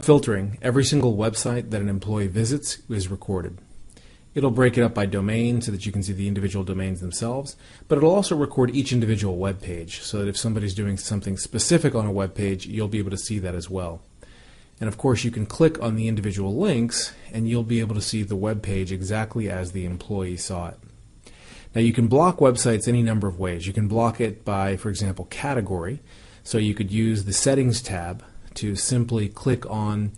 filtering, every single website that an employee visits is recorded. It'll break it up by domain so that you can see the individual domains themselves, but it'll also record each individual web page so that if somebody's doing something specific on a web page, you'll be able to see that as well. And of course, you can click on the individual links and you'll be able to see the web page exactly as the employee saw it. Now, you can block websites any number of ways. You can block it by, for example, category. So you could use the Settings tab to simply click on,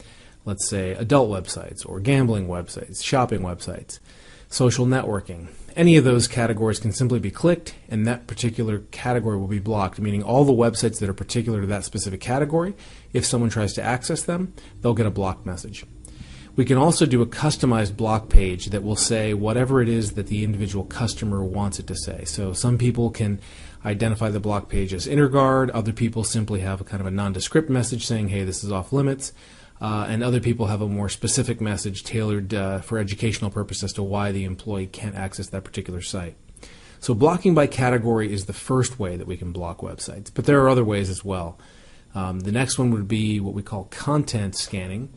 let's say, adult websites or gambling websites, shopping websites, social networking. Any of those categories can simply be clicked and that particular category will be blocked, meaning all the websites that are particular to that specific category, if someone tries to access them, they'll get a blocked message. We can also do a customized block page that will say whatever it is that the individual customer wants it to say. So some people can identify the block page as InterGuard, other people simply have a kind of a nondescript message saying, hey, this is off limits, and other people have a more specific message tailored for educational purposes as to why the employee can't access that particular site. So blocking by category is the first way that we can block websites, but there are other ways as well. The next one would be what we call content scanning.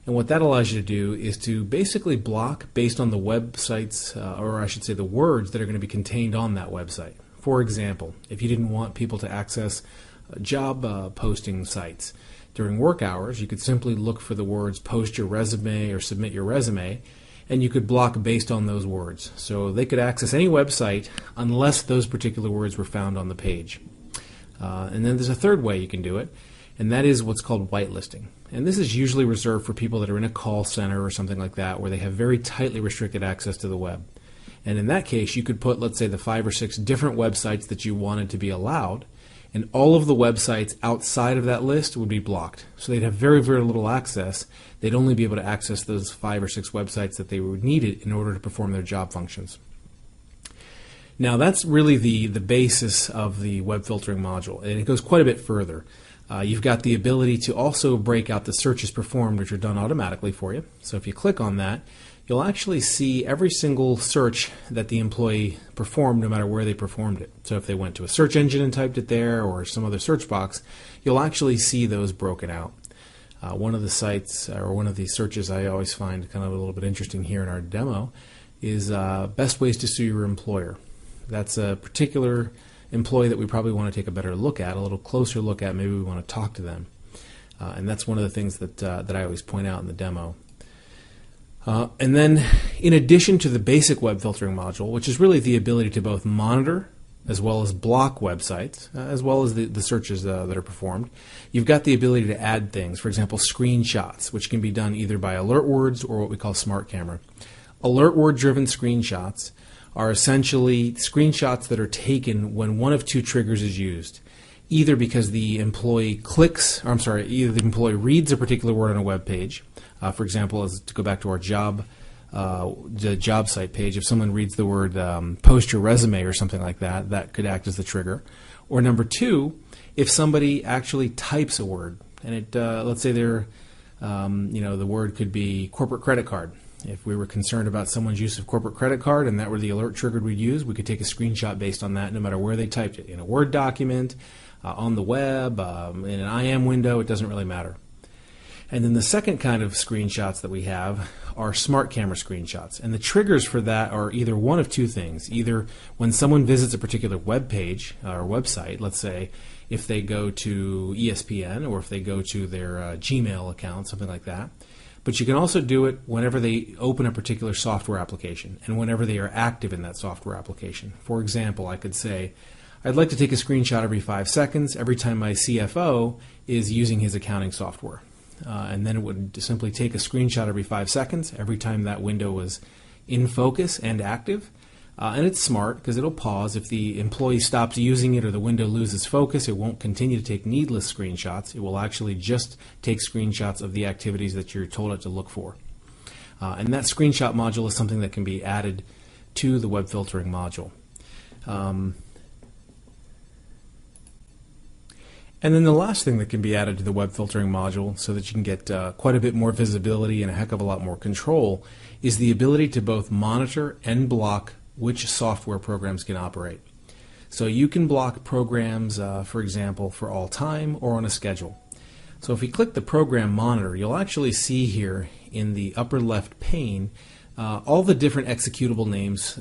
And what that allows you to do is to basically block based on the websites, or I should say the words that are going to be contained on that website. For example, if you didn't want people to access job posting sites during work hours, you could simply look for the words post your resume or submit your resume, and you could block based on those words. So they could access any website unless those particular words were found on the page. And then there's a third way you can do it, and that is what's called whitelisting. And this is usually reserved for people that are in a call center or something like that, where they have very tightly restricted access to the web. And in that case, you could put, let's say, the 5 or 6 different websites that you wanted to be allowed, and all of the websites outside of that list would be blocked. So they'd have very, very little access. They'd only be able to access those 5 or 6 websites that they would need it in order to perform their job functions. Now, that's really the basis of the web filtering module, and it goes quite a bit further. You've got the ability to also break out the searches performed, which are done automatically for you. So if you click on that, you'll actually see every single search that the employee performed, no matter where they performed it. So if they went to a search engine and typed it there or some other search box, you'll actually see those broken out. One of the sites or one of the searches I always find kind of a little bit interesting here in our demo is best ways to sue your employer. That's a particular employee that we probably want to take a better look at, a little closer look at. Maybe we want to talk to them. And that's one of the things that I always point out in the demo. And then, in addition to the basic web filtering module, which is really the ability to both monitor as well as block websites, as well as the searches that are performed, you've got the ability to add things. For example, screenshots, which can be done either by alert words or what we call smart camera. Alert word driven screenshots are essentially screenshots that are taken when one of 2 triggers is used. Either because the employee either the employee reads a particular word on a web page. For example, to go back to our the job site page, if someone reads the word post your resume or something like that, that could act as the trigger. Or number 2, if somebody actually types a word, and it let's say the word could be corporate credit card. If we were concerned about someone's use of corporate credit card and that were the alert triggered we'd use, we could take a screenshot based on that no matter where they typed it. In a Word document, on the web, in an IM window, it doesn't really matter. And then the second kind of screenshots that we have are smart camera screenshots. And the triggers for that are either one of 2 things. Either when someone visits a particular web page or website, let's say if they go to ESPN or if they go to their Gmail account, something like that. But you can also do it whenever they open a particular software application and whenever they are active in that software application. For example, I could say, I'd like to take a screenshot every 5 seconds every time my CFO is using his accounting software. And then it would simply take a screenshot every 5 seconds every time that window was in focus and active. And it's smart because it'll pause. If the employee stops using it or the window loses focus, it won't continue to take needless screenshots. It will actually just take screenshots of the activities that you're told it to look for. And that screenshot module is something that can be added to the web filtering module. And then the last thing that can be added to the web filtering module so that you can get quite a bit more visibility and a heck of a lot more control is the ability to both monitor and block which software programs can operate. So you can block programs, for example, for all time or on a schedule. So if we click the program monitor, you'll actually see here in the upper left pane all the different executable names